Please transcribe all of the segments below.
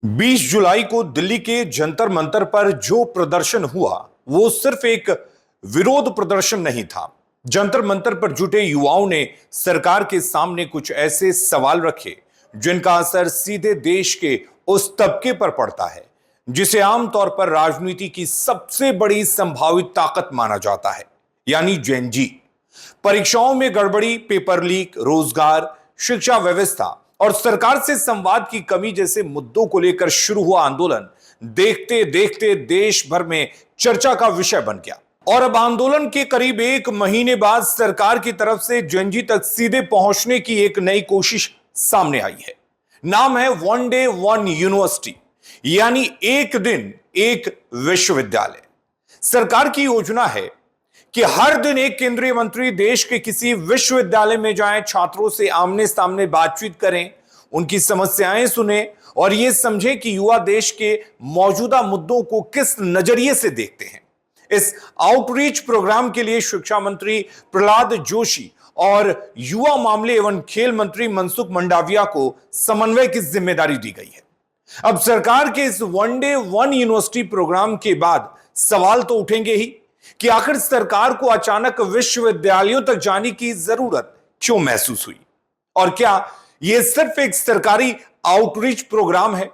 20 जुलाई को दिल्ली के जंतर मंतर पर जो प्रदर्शन हुआ वो सिर्फ एक विरोध प्रदर्शन नहीं था। जंतर मंतर पर जुटे युवाओं ने सरकार के सामने कुछ ऐसे सवाल रखे जिनका असर सीधे देश के उस तबके पर पड़ता है जिसे आमतौर पर राजनीति की सबसे बड़ी संभावित ताकत माना जाता है, यानी जेन जी। परीक्षाओं में गड़बड़ी, पेपर लीक, रोजगार, शिक्षा व्यवस्था और सरकार से संवाद की कमी जैसे मुद्दों को लेकर शुरू हुआ आंदोलन देखते देखते देश भर में चर्चा का विषय बन गया। और अब आंदोलन के करीब एक महीने बाद सरकार की तरफ से जेन तक सीधे पहुंचने की एक नई कोशिश सामने आई है। नाम है वन डे वन यूनिवर्सिटी, यानी एक दिन एक विश्वविद्यालय। सरकार की योजना है कि हर दिन एक केंद्रीय मंत्री देश के किसी विश्वविद्यालय में जाएं, छात्रों से आमने सामने बातचीत करें, उनकी समस्याएं सुने और यह समझें कि युवा देश के मौजूदा मुद्दों को किस नजरिए से देखते हैं। इस आउटरीच प्रोग्राम के लिए शिक्षा मंत्री प्रहलाद जोशी और युवा मामले एवं खेल मंत्री मनसुख मंडाविया को समन्वय की जिम्मेदारी दी गई है। अब सरकार के इस one day one university program के बाद सवाल तो उठेंगे ही कि आखिर सरकार को अचानक विश्वविद्यालयों तक जाने की जरूरत क्यों महसूस हुई, और क्या यह सिर्फ एक सरकारी आउटरीच प्रोग्राम है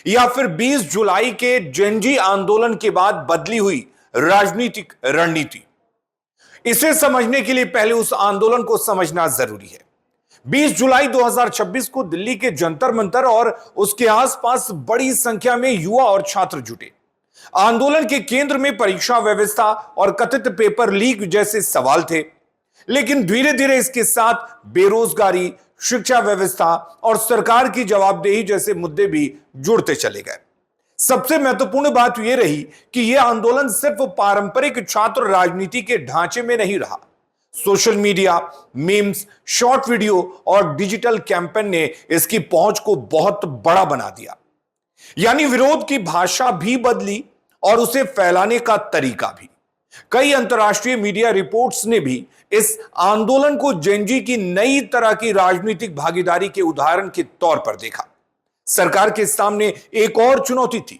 या फिर 20 जुलाई के जेन जी आंदोलन के बाद बदली हुई राजनीतिक रणनीति। इसे समझने के लिए पहले उस आंदोलन को समझना जरूरी है। 20 जुलाई 2026 को दिल्ली के जंतर मंतर और उसके आसपास बड़ी संख्या में युवा और छात्र जुटे। आंदोलन के केंद्र में परीक्षा व्यवस्था और कथित पेपर लीक जैसे सवाल थे, लेकिन धीरे धीरे इसके साथ बेरोजगारी, शिक्षा व्यवस्था और सरकार की जवाबदेही जैसे मुद्दे भी जुड़ते चले गए। सबसे महत्वपूर्ण बात यह रही कि यह आंदोलन सिर्फ पारंपरिक छात्र राजनीति के ढांचे में नहीं रहा। Social media, memes, short video और डिजिटल कैंपेन ने इसकी पहुंच को बहुत बड़ा बना दिया। यानी विरोध की भाषा भी बदली और उसे फैलाने का तरीका भी। कई अंतर्राष्ट्रीय मीडिया रिपोर्ट्स ने भी इस आंदोलन को जेन जी की नई तरह की राजनीतिक भागीदारी के उदाहरण के तौर पर देखा। सरकार के सामने एक और चुनौती थी।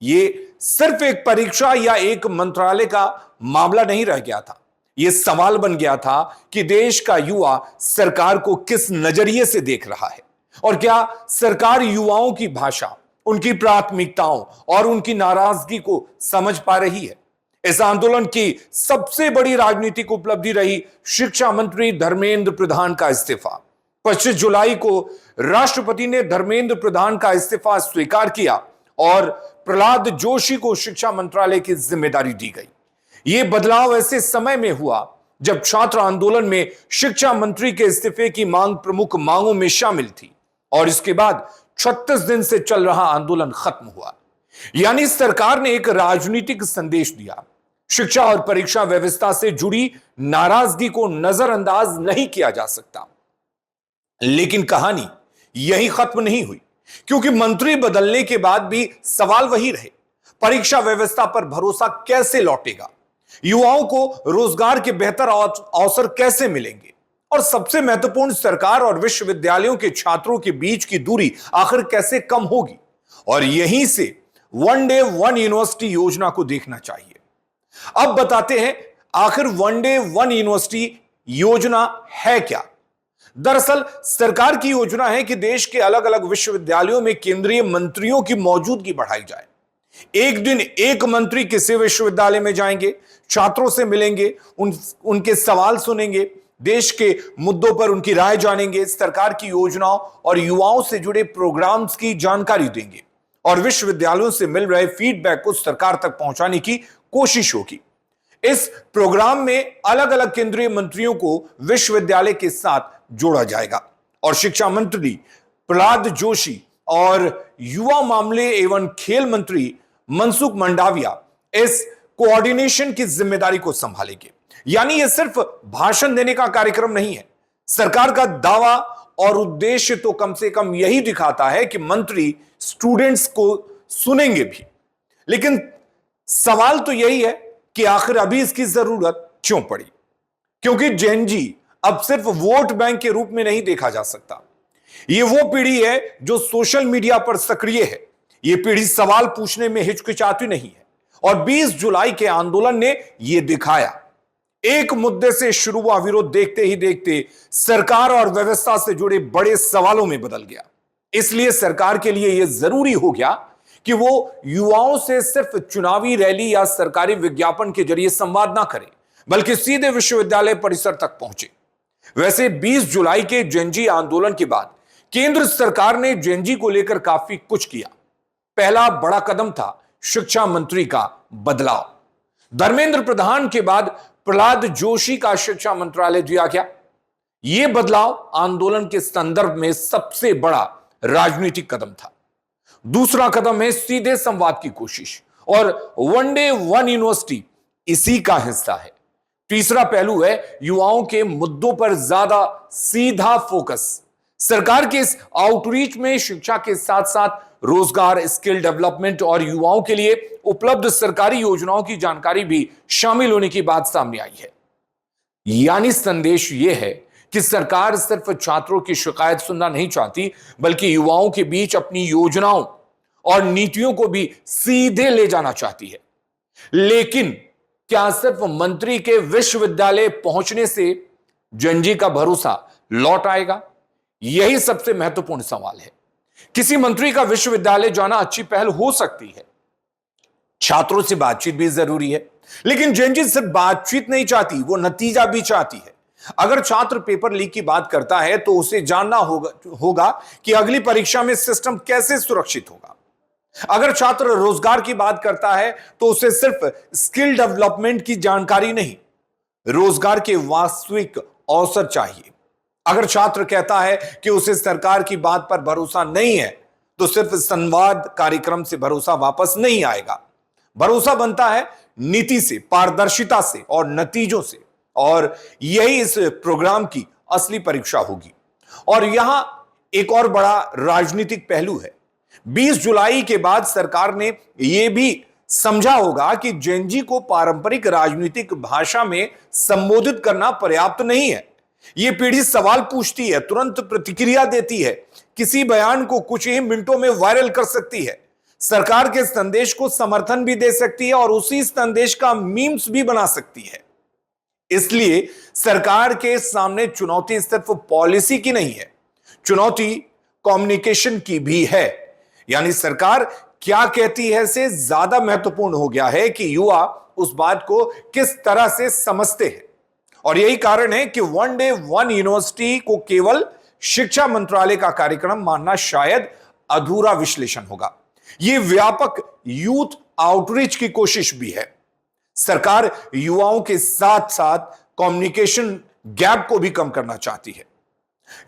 यह सिर्फ एक परीक्षा या एक मंत्रालय का मामला नहीं रह गया था। यह सवाल बन गया था कि देश का युवा सरकार को किस नजरिए से देख रहा है और क्या सरकार युवाओं की भाषा, उनकी प्राथमिकताओं और उनकी नाराजगी को समझ पा रही है। इस आंदोलन की सबसे बड़ी राजनीतिक उपलब्धि रही शिक्षा मंत्री धर्मेंद्र प्रधान का इस्तीफा। 25 जुलाई को राष्ट्रपति ने धर्मेंद्र प्रधान का इस्तीफा स्वीकार किया और प्रहलाद जोशी को शिक्षा मंत्रालय की जिम्मेदारी दी गई। यह बदलाव ऐसे समय में हुआ जब छात्र आंदोलन में शिक्षा मंत्री के इस्तीफे की मांग प्रमुख मांगों में शामिल थी और इसके बाद 36 दिन से चल रहा आंदोलन खत्म हुआ। यानी सरकार ने एक राजनीतिक संदेश दिया। शिक्षा और परीक्षा व्यवस्था से जुड़ी नाराजगी को नजरअंदाज नहीं किया जा सकता। लेकिन कहानी यही खत्म नहीं हुई, क्योंकि मंत्री बदलने के बाद भी सवाल वही रहे। परीक्षा व्यवस्था पर भरोसा कैसे लौटेगा? युवाओं को रोजगार के बेहतर अवसर कैसे मिलेंगे? और सबसे महत्वपूर्ण, सरकार और विश्वविद्यालयों के छात्रों के बीच की दूरी आखिर कैसे कम होगी? और यहीं से वन डे वन यूनिवर्सिटी योजना को देखना चाहिए। अब बताते हैं आखिर वन डे वन यूनिवर्सिटी योजना है क्या। दरअसल सरकार की योजना है कि देश के अलग अलग विश्वविद्यालयों में केंद्रीय मंत्रियों की मौजूदगी बढ़ाई जाए। एक दिन एक मंत्री किसी विश्वविद्यालय में जाएंगे, छात्रों से मिलेंगे, उनके सवाल सुनेंगे, देश के मुद्दों पर उनकी राय जानेंगे, सरकार की योजनाओं और युवाओं से जुड़े प्रोग्राम्स की जानकारी देंगे और विश्वविद्यालयों से मिल रहे फीडबैक को सरकार तक पहुंचाने की कोशिश होगी। इस प्रोग्राम में अलग अलग केंद्रीय मंत्रियों को विश्वविद्यालय के साथ जोड़ा जाएगा और शिक्षा मंत्री प्रहलाद जोशी और युवा मामले एवं खेल मंत्री मनसुख मंडाविया इस कोऑर्डिनेशन की जिम्मेदारी को संभालेंगे। यानी यह सिर्फ भाषण देने का कार्यक्रम नहीं है। सरकार का दावा और उद्देश्य तो कम से कम यही दिखाता है कि मंत्री स्टूडेंट्स को सुनेंगे भी। लेकिन सवाल तो यही है कि आखिर अभी इसकी जरूरत क्यों पड़ी? क्योंकि जेन जी अब सिर्फ वोट बैंक के रूप में नहीं देखा जा सकता। यह वो पीढ़ी है जो सोशल मीडिया पर सक्रिय है, ये पीढ़ी सवाल पूछने में हिचकिचाती नहीं है और 20 जुलाई के आंदोलन ने यह दिखाया। एक मुद्दे से शुरू हुआ विरोध देखते ही देखते सरकार और व्यवस्था से जुड़े बड़े सवालों में बदल गया। इसलिए सरकार के लिए यह जरूरी हो गया कि वो युवाओं से सिर्फ चुनावी रैली या सरकारी विज्ञापन के जरिए संवाद ना करे, बल्कि सीधे विश्वविद्यालय परिसर तक पहुंचे। वैसे 20 जुलाई के जेनजी आंदोलन के बाद केंद्र सरकार ने जेनजी को लेकर काफी कुछ किया। पहला बड़ा कदम था शिक्षा मंत्री का बदलाव। धर्मेंद्र प्रधान के बाद प्रहलाद जोशी का शिक्षा मंत्रालय दिया गया। यह बदलाव आंदोलन के संदर्भ में सबसे बड़ा राजनीतिक कदम था। दूसरा कदम है सीधे संवाद की कोशिश, और वनडे वन यूनिवर्सिटी इसी का हिस्सा है। तीसरा पहलू है युवाओं के मुद्दों पर ज्यादा सीधा फोकस। सरकार के इस आउटरीच में शिक्षा के साथ साथ रोजगार, स्किल डेवलपमेंट और युवाओं के लिए उपलब्ध सरकारी योजनाओं की जानकारी भी शामिल होने की बात सामने आई है। यानी संदेश यह है कि सरकार सिर्फ छात्रों की शिकायत सुनना नहीं चाहती, बल्कि युवाओं के बीच अपनी योजनाओं और नीतियों को भी सीधे ले जाना चाहती है। लेकिन क्या सिर्फ मंत्री के विश्वविद्यालय पहुंचने से जेनजी का भरोसा लौट आएगा? यही सबसे महत्वपूर्ण सवाल है। किसी मंत्री का विश्वविद्यालय जाना अच्छी पहल हो सकती है, छात्रों से बातचीत भी जरूरी है, लेकिन जेनजी सिर्फ बातचीत नहीं चाहती, वो नतीजा भी चाहती है। अगर छात्र पेपर लीक की बात करता है तो उसे जानना होगा कि अगली परीक्षा में सिस्टम कैसे सुरक्षित होगा। अगर छात्र रोजगार की बात करता है तो उसे सिर्फ स्किल डेवलपमेंट की जानकारी नहीं, रोजगार के वास्तविक अवसर चाहिए। अगर छात्र कहता है कि उसे सरकार की बात पर भरोसा नहीं है, तो सिर्फ संवाद कार्यक्रम से भरोसा वापस नहीं आएगा। भरोसा बनता है नीति से, पारदर्शिता से और नतीजों से, और यही इस प्रोग्राम की असली परीक्षा होगी। और यहां एक और बड़ा राजनीतिक पहलू है। 20 जुलाई के बाद सरकार ने यह भी समझा होगा कि जेनजी को पारंपरिक राजनीतिक भाषा में संबोधित करना पर्याप्त नहीं है। यह पीढ़ी सवाल पूछती है, तुरंत प्रतिक्रिया देती है, किसी बयान को कुछ ही मिनटों में वायरल कर सकती है, सरकार के संदेश को समर्थन भी दे सकती है और उसी संदेश का मीम्स भी बना सकती है। इसलिए सरकार के सामने चुनौती सिर्फ पॉलिसी की नहीं है, चुनौती कम्युनिकेशन की भी है। यानी सरकार क्या कहती है से ज्यादा महत्वपूर्ण हो गया है कि युवा उस बात को किस तरह से समझते हैं। और यही कारण है कि वनडे वन यूनिवर्सिटी को केवल शिक्षा मंत्रालय का कार्यक्रम मानना शायद अधूरा विश्लेषण होगा। यह व्यापक यूथ आउटरीच की कोशिश भी है। सरकार युवाओं के साथ साथ कम्युनिकेशन गैप को भी कम करना चाहती है।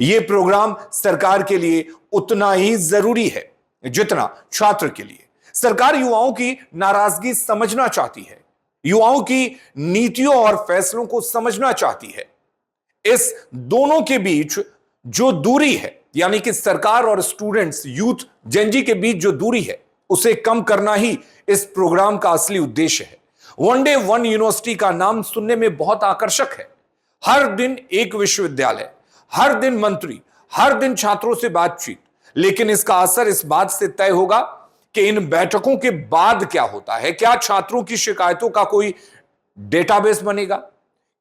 यह प्रोग्राम सरकार के लिए उतना ही जरूरी है जितना छात्र के लिए। सरकार युवाओं की नाराजगी समझना चाहती है, युवाओं की नीतियों और फैसलों को समझना चाहती है। इस दोनों के बीच जो दूरी है, यानी कि सरकार और स्टूडेंट्स, यूथ, जेनजी के बीच जो दूरी है, उसे कम करना ही इस प्रोग्राम का असली उद्देश्य है। वनडे वन यूनिवर्सिटी का नाम सुनने में बहुत आकर्षक है। हर दिन एक विश्वविद्यालय, हर दिन मंत्री, हर दिन छात्रों से बातचीत, लेकिन इसका असर इस बात से तय होगा कि इन बैठकों के बाद क्या होता है। क्या छात्रों की शिकायतों का कोई डेटाबेस बनेगा?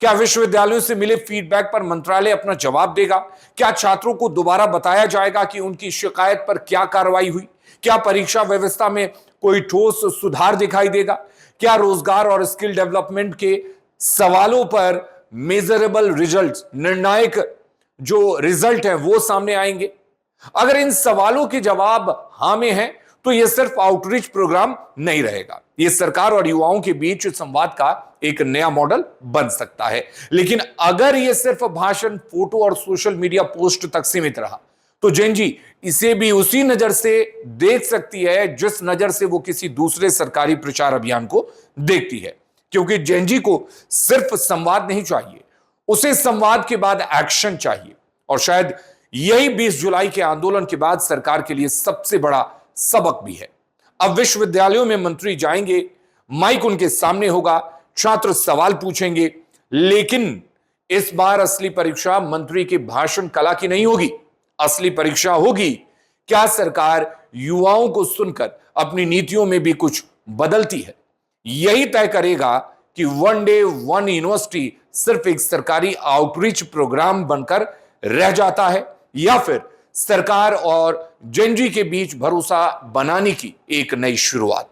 क्या विश्वविद्यालयों से मिले फीडबैक पर मंत्रालय अपना जवाब देगा? क्या छात्रों को दोबारा बताया जाएगा कि उनकी शिकायत पर क्या कार्रवाई हुई? क्या परीक्षा व्यवस्था में कोई ठोस सुधार दिखाई देगा? क्या रोजगार और स्किल डेवलपमेंट के सवालों पर मेजरेबल रिजल्ट, निर्णायक जो रिजल्ट है वो सामने आएंगे? अगर इन सवालों के जवाब हां में है तो यह सिर्फ आउटरीच प्रोग्राम नहीं रहेगा, यह सरकार और युवाओं के बीच संवाद का एक नया मॉडल बन सकता है। लेकिन अगर यह सिर्फ भाषण, फोटो और सोशल मीडिया पोस्ट तक सीमित रहा तो जेनजी इसे भी उसी नजर से देख सकती है जिस नजर से वो किसी दूसरे सरकारी प्रचार अभियान को देखती है। क्योंकि जेनजी को सिर्फ संवाद नहीं चाहिए, उसे संवाद के बाद एक्शन चाहिए। और शायद यही 20 जुलाई के आंदोलन के बाद सरकार के लिए सबसे बड़ा सबक भी है। अब विश्वविद्यालयों में मंत्री जाएंगे, माइक उनके सामने होगा, छात्र सवाल पूछेंगे, लेकिन इस बार असली परीक्षा मंत्री की भाषण कला की नहीं होगी। असली परीक्षा होगी क्या सरकार युवाओं को सुनकर अपनी नीतियों में भी कुछ बदलती है। यही तय करेगा कि वन डे वन यूनिवर्सिटी सिर्फ एक सरकारी आउटरीच प्रोग्राम बनकर रह जाता है या फिर सरकार और जेनजी के बीच भरोसा बनाने की एक नई शुरुआत।